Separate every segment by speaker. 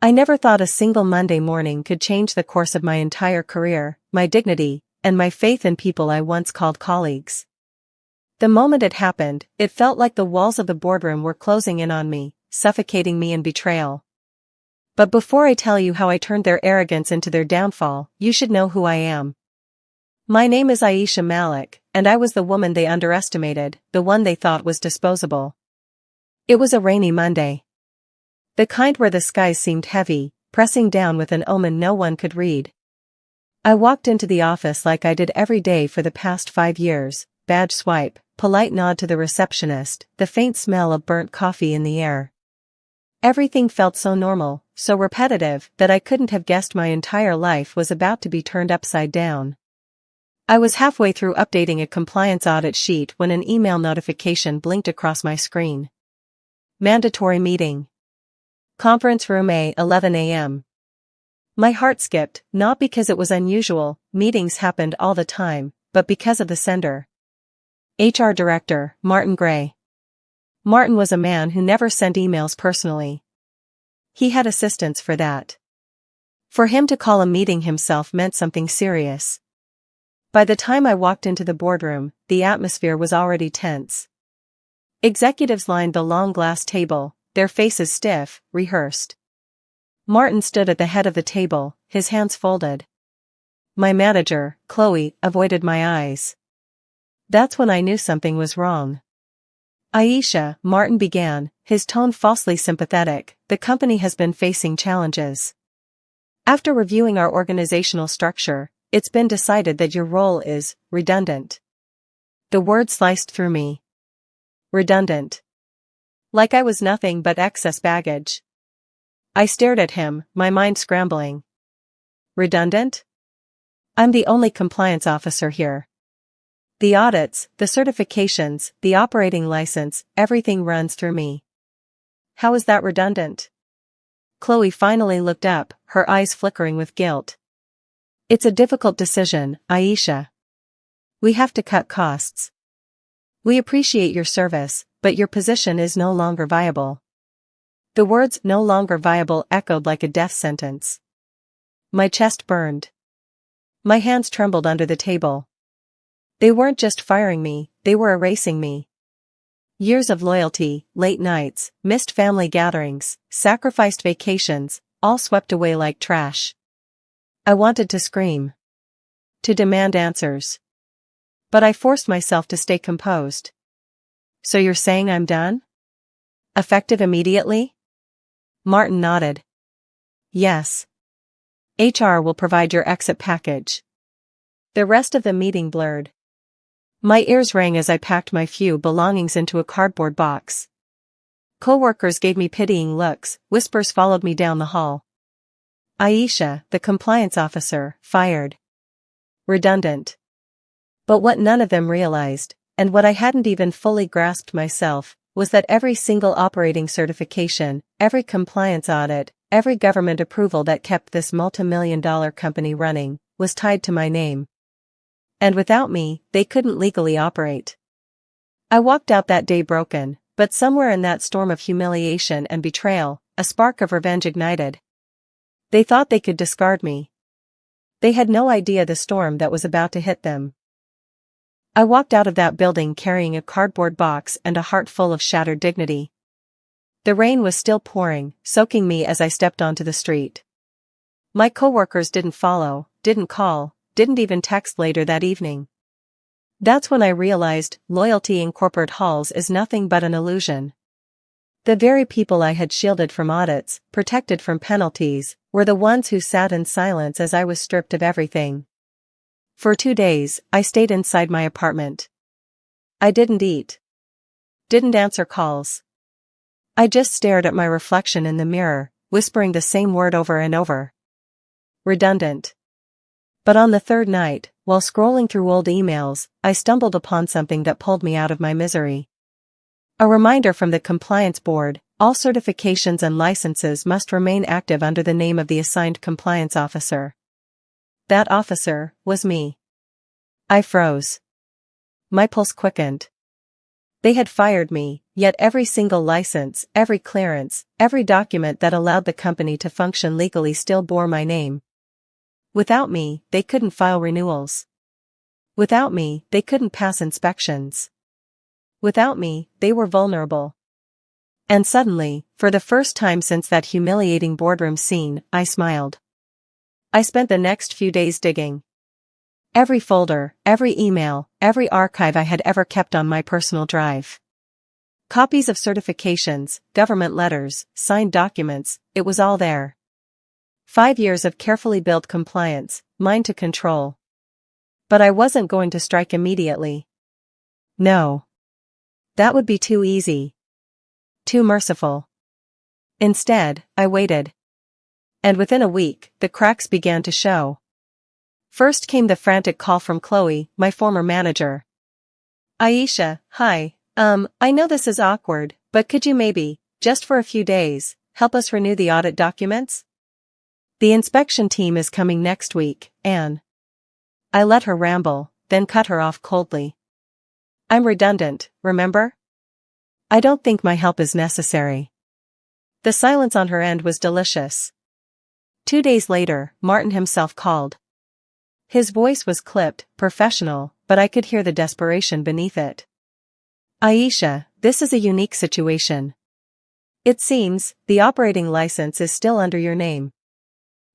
Speaker 1: I never thought a single Monday morning could change the course of my entire career, my dignity, and my faith in people I once called colleagues. The moment it happened, it felt like the walls of the boardroom were closing in on me, suffocating me in betrayal. But before I tell you how I turned their arrogance into their downfall, you should know who I am. My name is Aisha Malik, and I was the woman they underestimated, the one they thought was disposable. It was a rainy Monday. The kind where the skies seemed heavy, pressing down with an omen no one could read. I walked into the office like I did every day for the past 5 years, badge swipe, polite nod to the receptionist, the faint smell of burnt coffee in the air. Everything felt so normal, so repetitive, that I couldn't have guessed my entire life was about to be turned upside down. I was halfway through updating a compliance audit sheet when an email notification blinked across my screen. Mandatory meeting. Conference room A, 11 a.m. My heart skipped, not because it was unusual, meetings happened all the time, but because of the sender. HR Director, Martin Gray. Martin was a man who never sent emails personally. He had assistants for that. For him to call a meeting himself meant something serious. By the time I walked into the boardroom, the atmosphere was already tense. Executives lined the long glass table, their faces stiff, rehearsed. Martin stood at the head of the table, his hands folded. My manager, Chloe, avoided my eyes. That's when I knew something was wrong. Aisha, Martin began, his tone falsely sympathetic, the company has been facing challenges. After reviewing our organizational structure, it's been decided that your role is redundant. The word sliced through me. Redundant. Like I was nothing but excess baggage. I stared at him, my mind scrambling. Redundant? I'm the only compliance officer here. The audits, the certifications, the operating license, everything runs through me. How is that redundant? Chloe finally looked up, her eyes flickering with guilt. It's a difficult decision, Aisha. We have to cut costs. We appreciate your service, but your position is no longer viable. The words "no longer viable" echoed like a death sentence. My chest burned. My hands trembled under the table. They weren't just firing me, they were erasing me. Years of loyalty, late nights, missed family gatherings, sacrificed vacations, all swept away like trash. I wanted to scream. To demand answers. But I forced myself to stay composed. So you're saying I'm done? Effective immediately? Martin nodded. Yes. HR will provide your exit package. The rest of the meeting blurred. My ears rang as I packed my few belongings into a cardboard box. Coworkers gave me pitying looks, whispers followed me down the hall. Aisha, the compliance officer, fired. Redundant. But what none of them realized, and what I hadn't even fully grasped myself, was that every single operating certification, every compliance audit, every government approval that kept this multi-million-dollar company running, was tied to my name. And without me, they couldn't legally operate. I walked out that day broken, but somewhere in that storm of humiliation and betrayal, a spark of revenge ignited. They thought they could discard me. They had no idea the storm that was about to hit them. I walked out of that building carrying a cardboard box and a heart full of shattered dignity. The rain was still pouring, soaking me as I stepped onto the street. My coworkers didn't follow, didn't call, didn't even text later that evening. That's when I realized loyalty in corporate halls is nothing but an illusion. The very people I had shielded from audits, protected from penalties, were the ones who sat in silence as I was stripped of everything. For 2 days, I stayed inside my apartment. I didn't eat. Didn't answer calls. I just stared at my reflection in the mirror, whispering the same word over and over. Redundant. But on the 3rd night, while scrolling through old emails, I stumbled upon something that pulled me out of my misery. A reminder from the compliance board: all certifications and licenses must remain active under the name of the assigned compliance officer. That officer was me. I froze. My pulse quickened. They had fired me, yet every single license, every clearance, every document that allowed the company to function legally still bore my name. Without me, they couldn't file renewals. Without me, they couldn't pass inspections. Without me, they were vulnerable. And suddenly, for the first time since that humiliating boardroom scene, I smiled. I spent the next few days digging. Every folder, every email, every archive I had ever kept on my personal drive. Copies of certifications, government letters, signed documents, it was all there. 5 years of carefully built compliance, mine to control. But I wasn't going to strike immediately. No. That would be too easy. Too merciful. Instead, I waited. And within a week, the cracks began to show. First came the frantic call from Chloe, my former manager. Aisha, hi, I know this is awkward, but could you maybe, just for a few days, help us renew the audit documents? The inspection team is coming next week, Anne. I let her ramble, then cut her off coldly. I'm redundant, remember? I don't think my help is necessary. The silence on her end was delicious. 2 days later, Martin himself called. His voice was clipped, professional, but I could hear the desperation beneath it. Aisha, this is a unique situation. It seems, the operating license is still under your name.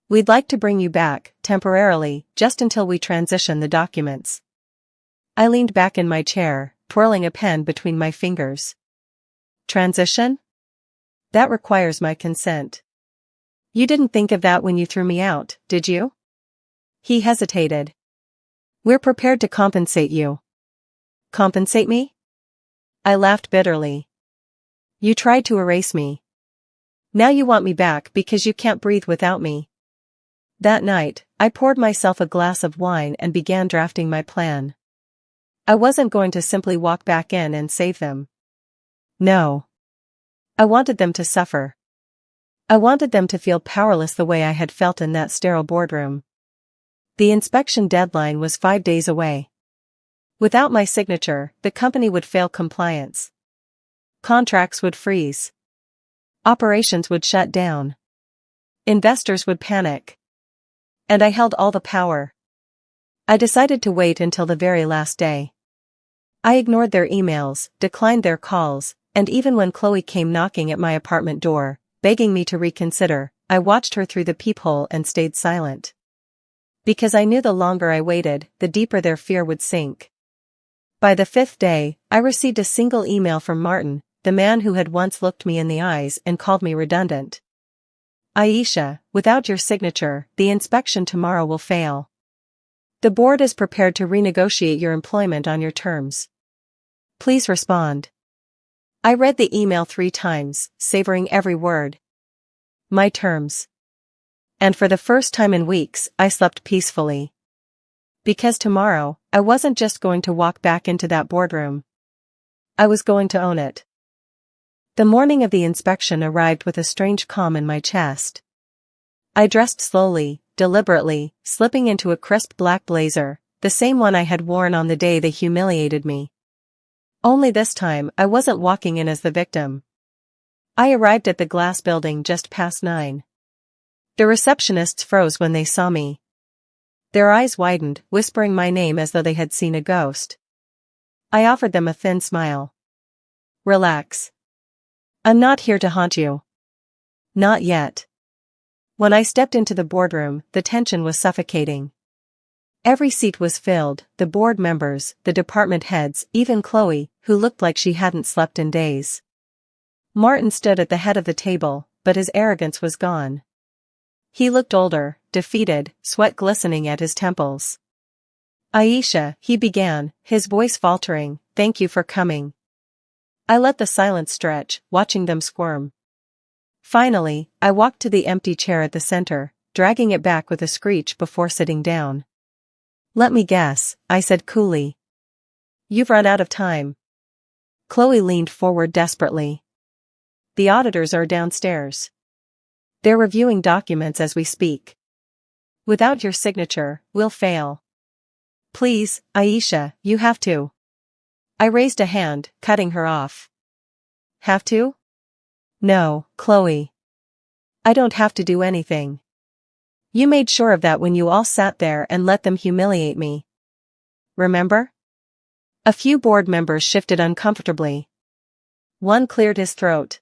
Speaker 1: We'd like to bring you back, temporarily, just until we transition the documents. I leaned back in my chair, twirling a pen between my fingers. Transition? That requires my consent. You didn't think of that when you threw me out, did you? He hesitated. We're prepared to compensate you. Compensate me? I laughed bitterly. You tried to erase me. Now you want me back because you can't breathe without me. That night, I poured myself a glass of wine and began drafting my plan. I wasn't going to simply walk back in and save them. No. I wanted them to suffer. I wanted them to feel powerless the way I had felt in that sterile boardroom. The inspection deadline was 5 days away. Without my signature, the company would fail compliance. Contracts would freeze. Operations would shut down. Investors would panic. And I held all the power. I decided to wait until the very last day. I ignored their emails, declined their calls, and even when Chloe came knocking at my apartment door, begging me to reconsider, I watched her through the peephole and stayed silent. Because I knew the longer I waited, the deeper their fear would sink. By the 5th day, I received a single email from Martin, the man who had once looked me in the eyes and called me redundant. Aisha, without your signature, the inspection tomorrow will fail. The board is prepared to renegotiate your employment on your terms. Please respond. I read the email 3 times, savoring every word. My terms. And for the first time in weeks, I slept peacefully. Because tomorrow, I wasn't just going to walk back into that boardroom. I was going to own it. The morning of the inspection arrived with a strange calm in my chest. I dressed slowly, deliberately, slipping into a crisp black blazer, the same one I had worn on the day they humiliated me. Only this time, I wasn't walking in as the victim. I arrived at the glass building just past 9. The receptionists froze when they saw me. Their eyes widened, whispering my name as though they had seen a ghost. I offered them a thin smile. Relax. I'm not here to haunt you. Not yet. When I stepped into the boardroom, the tension was suffocating. Every seat was filled, the board members, the department heads, even Chloe, who looked like she hadn't slept in days. Martin stood at the head of the table, but his arrogance was gone. He looked older, defeated, sweat glistening at his temples. Aisha, he began, his voice faltering, thank you for coming. I let the silence stretch, watching them squirm. Finally, I walked to the empty chair at the center, dragging it back with a screech before sitting down. Let me guess, I said coolly. You've run out of time. Chloe leaned forward desperately. The auditors are downstairs. They're reviewing documents as we speak. Without your signature, we'll fail. Please, Aisha, you have to. I raised a hand, cutting her off. Have to? No, Chloe. I don't have to do anything. You made sure of that when you all sat there and let them humiliate me. Remember? A few board members shifted uncomfortably. One cleared his throat.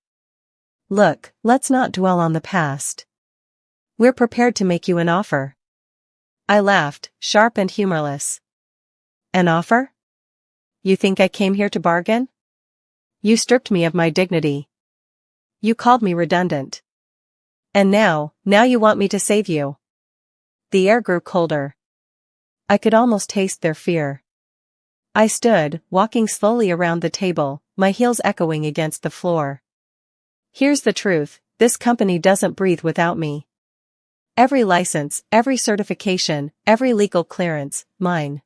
Speaker 1: Look, let's not dwell on the past. We're prepared to make you an offer. I laughed, sharp and humorless. An offer? You think I came here to bargain? You stripped me of my dignity. You called me redundant. And now you want me to save you. The air grew colder. I could almost taste their fear. I stood, walking slowly around the table, my heels echoing against the floor. Here's the truth, this company doesn't breathe without me. Every license, every certification, every legal clearance, mine.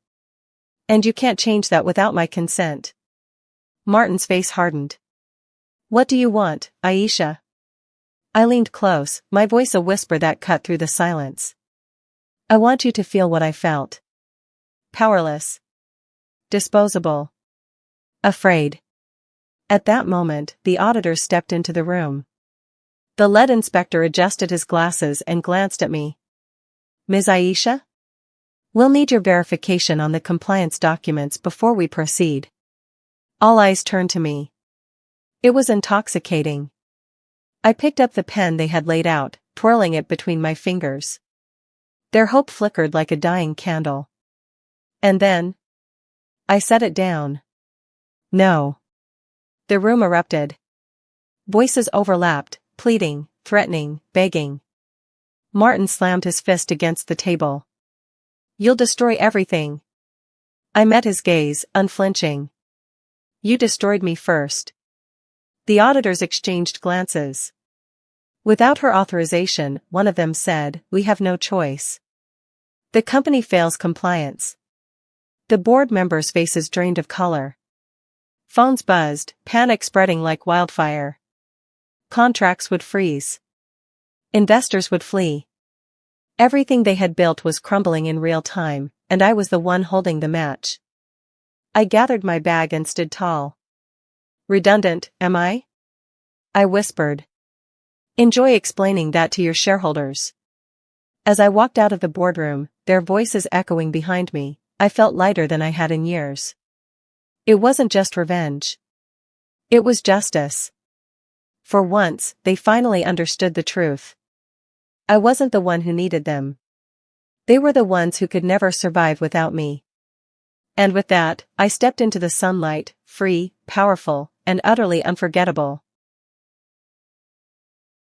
Speaker 1: And you can't change that without my consent. Martin's face hardened. What do you want, Aisha? I leaned close, my voice a whisper that cut through the silence. I want you to feel what I felt. Powerless. Disposable. Afraid. At that moment, the auditors stepped into the room. The lead inspector adjusted his glasses and glanced at me. Ms. Aisha? We'll need your verification on the compliance documents before we proceed. All eyes turned to me. It was intoxicating. I picked up the pen they had laid out, twirling it between my fingers. Their hope flickered like a dying candle. And then I set it down. No. The room erupted. Voices overlapped, pleading, threatening, begging. Martin slammed his fist against the table. You'll destroy everything. I met his gaze, unflinching. You destroyed me first. The auditors exchanged glances. Without her authorization, one of them said, we have no choice. The company fails compliance. The board members' faces drained of color. Phones buzzed, panic spreading like wildfire. Contracts would freeze. Investors would flee. Everything they had built was crumbling in real time, and I was the one holding the match. I gathered my bag and stood tall. Redundant, am I? I whispered. Enjoy explaining that to your shareholders. As I walked out of the boardroom, their voices echoing behind me, I felt lighter than I had in years. It wasn't just revenge. It was justice. For once, they finally understood the truth. I wasn't the one who needed them. They were the ones who could never survive without me. And with that, I stepped into the sunlight, free, powerful, and utterly unforgettable.